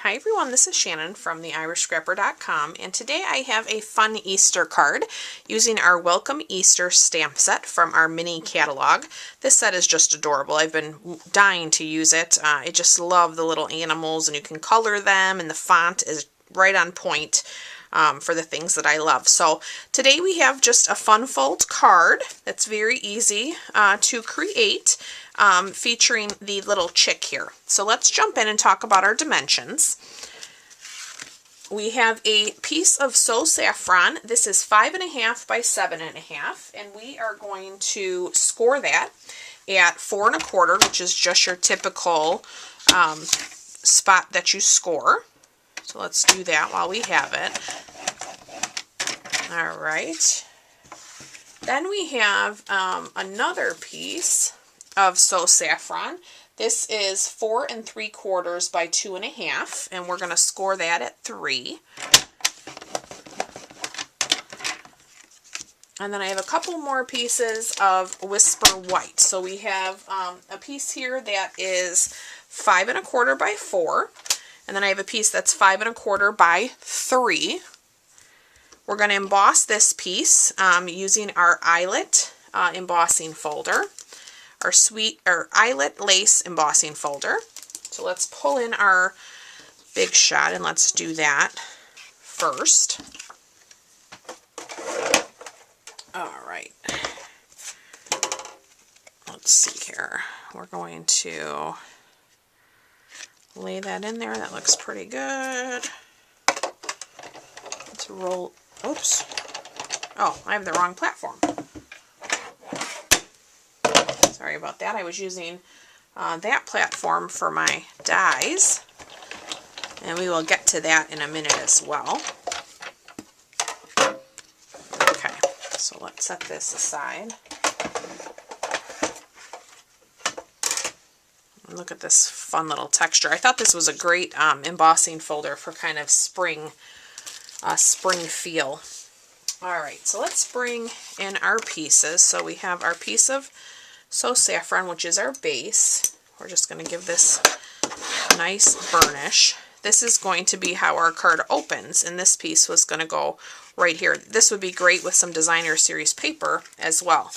Hi everyone, this is Shannon from theirishscrapper.com, and today I have a fun Easter card using our Welcome Easter stamp set from our mini catalog. This set is just adorable. I've been dying to use it. I just love the little animals, and you can color them, and the font is right on point for the things that I love. So today we have just a fun fold card that's very easy to create. Featuring the little chick here. So let's jump in and talk about our dimensions. We have a piece of Saffron. This is 5.5 by 7.5, and we are going to score that at 4 1/4, which is just your typical spot that you score. So let's do that while we have it. All right. Then we have another piece of Saffron. This is 4 3/4 by 2.5, and we're going to score that at 3. And then I have a couple more pieces of Whisper White. So we have a piece here that is 5 1/4 by 4, and then I have a piece that's 5 1/4 by 3. We're going to emboss this piece using our Eyelet embossing folder. Our Eyelet Lace embossing folder. So let's pull in our big shot, and let's do that first. All right. Let's see here. We're going to lay that in there. That looks pretty good. Let's roll. Oops. Oh, I have the wrong platform. Sorry about that. I was using that platform for my dies, and we will get to that in a minute as well. Okay, so let's set this aside. Look at this fun little texture. I thought this was a great embossing folder for kind of spring feel. All right, so let's bring in our pieces. So we have our piece of Saffron, which is our base. We're just going to give this a nice burnish. This is going to be how our card opens, and this piece was going to go right here. This would be great with some designer series paper as well.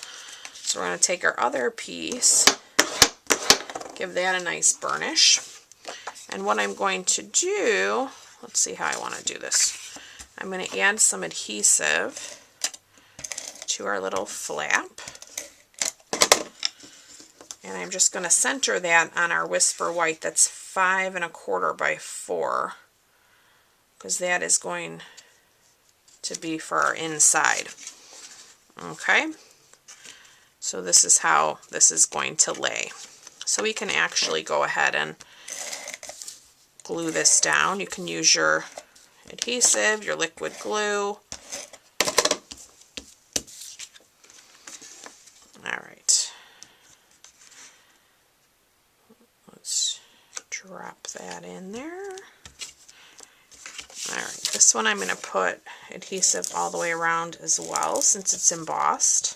So we're going to take our other piece, give that a nice burnish. And what I'm going to do, let's see how I want to do this. I'm going to add some adhesive to our little flap. And I'm just going to center that on our Whisper White that's 5 1/4 by 4, because that is going to be for our inside. Okay, so this is how this is going to lay. So we can actually go ahead and glue this down. You can use your adhesive, your liquid glue. All right. Drop that in there. Alright, this one I'm going to put adhesive all the way around as well, since it's embossed.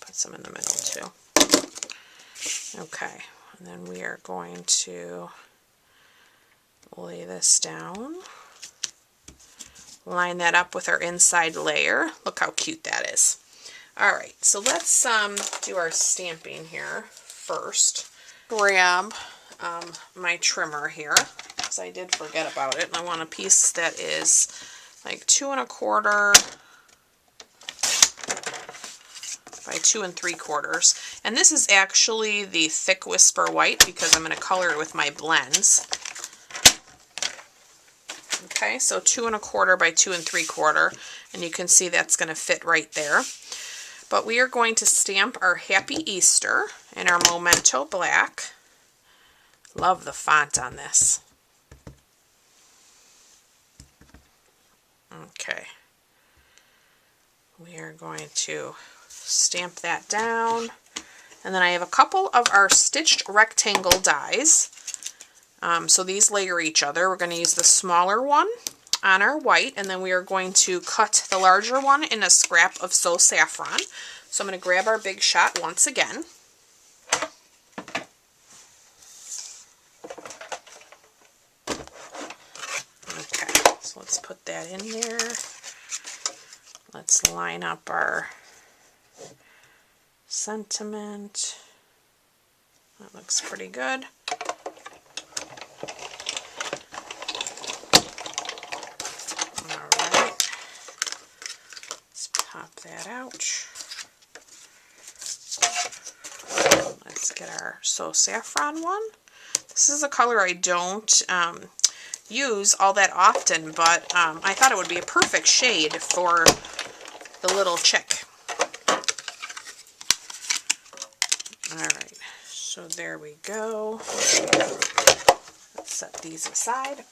Put some in the middle too. Okay, and then we are going to lay this down. Line that up with our inside layer. Look how cute that is. Alright, so let's do our stamping here first. Grab my trimmer here, because I did forget about it. And I want a piece that is like 2 1/4 by 2 3/4. And this is actually the thick Whisper White, because I'm going to color it with my blends. Okay, so 2 1/4 by 2 3/4, and you can see that's going to fit right there. But we are going to stamp our Happy Easter in our Memento Black. Love the font on this. Okay. We are going to stamp that down. And then I have a couple of our stitched rectangle dies. So these layer each other. We're going to use the smaller one on our white, and then we are going to cut the larger one in a scrap of Saffron. So I'm going to grab our big shot once again. So let's put that in there. Let's line up our sentiment. That looks pretty good. Alright. Let's pop that out. Let's get our Saffron one. This is a color I don't use all that often, but I thought it would be a perfect shade for the little chick. Alright, so there we go. Let's set these aside.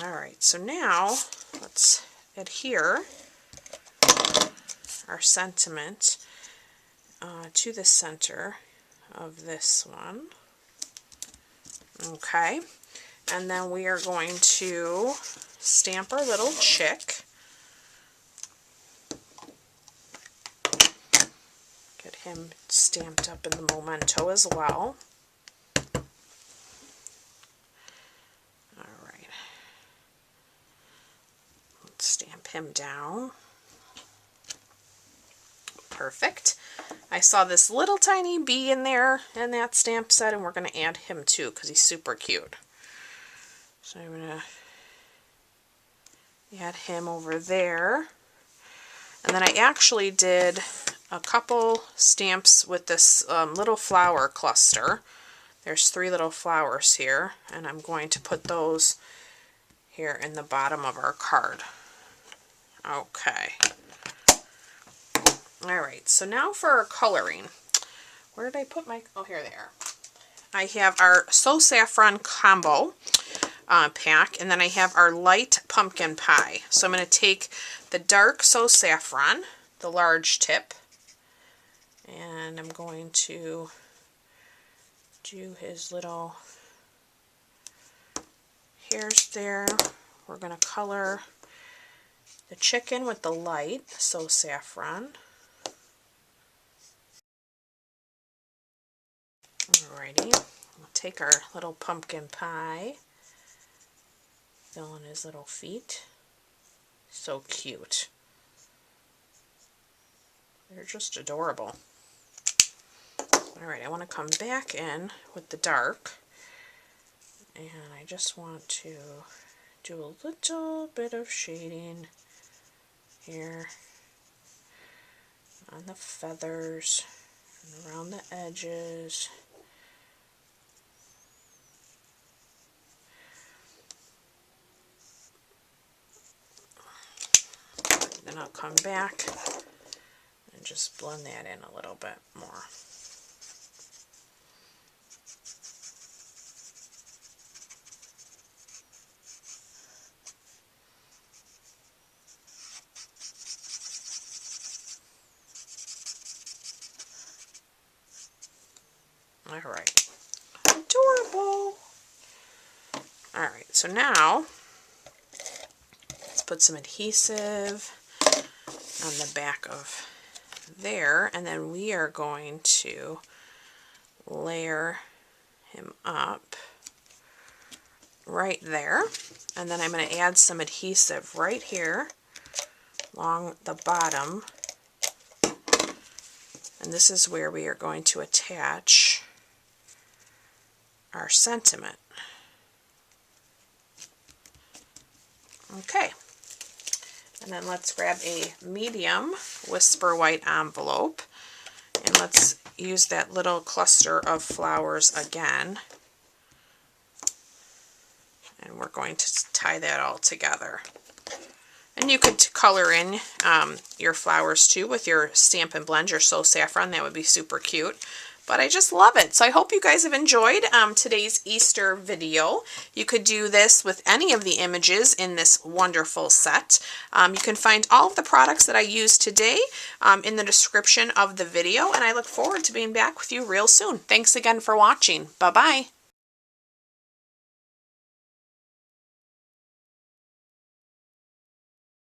Alright, so now let's adhere our sentiment to the center of this one. Okay, and then we are going to stamp our little chick. Get him stamped up in the memento as well. Alright, let's stamp him down. Perfect. I saw this little tiny bee in there in that stamp set, and we're going to add him too because he's super cute. So I'm going to add him over there. And then I actually did a couple stamps with this little flower cluster. There's 3 little flowers here, and I'm going to put those here in the bottom of our card. Okay. Alright, so now for our coloring. Where did I put my... Oh, here they are. I have our Saffron combo pack, and then I have our light pumpkin pie. So I'm going to take the dark Saffron, the large tip, and I'm going to do his little hairs there. We're going to color the chicken with the light Saffron. Alrighty, we'll take our little pumpkin pie, fill in his little feet. So cute. They're just adorable. Alright, I want to come back in with the dark, and I just want to do a little bit of shading here on the feathers and around the edges. Then I'll come back and just blend that in a little bit more. Alright, adorable. Alright, so now let's put some adhesive on the back of there, and then we are going to layer him up right there, and then I'm going to add some adhesive right here along the bottom, and this is where we are going to attach our sentiment. Okay. And then let's grab a medium Whisper White envelope, and let's use that little cluster of flowers again. And we're going to tie that all together. And you could color in your flowers too with your Stampin' Blend, your Saffron. That would be super cute. But I just love it. So I hope you guys have enjoyed today's Easter video. You could do this with any of the images in this wonderful set. You can find all of the products that I used today in the description of the video, and I look forward to being back with you real soon. Thanks again for watching. Bye-bye.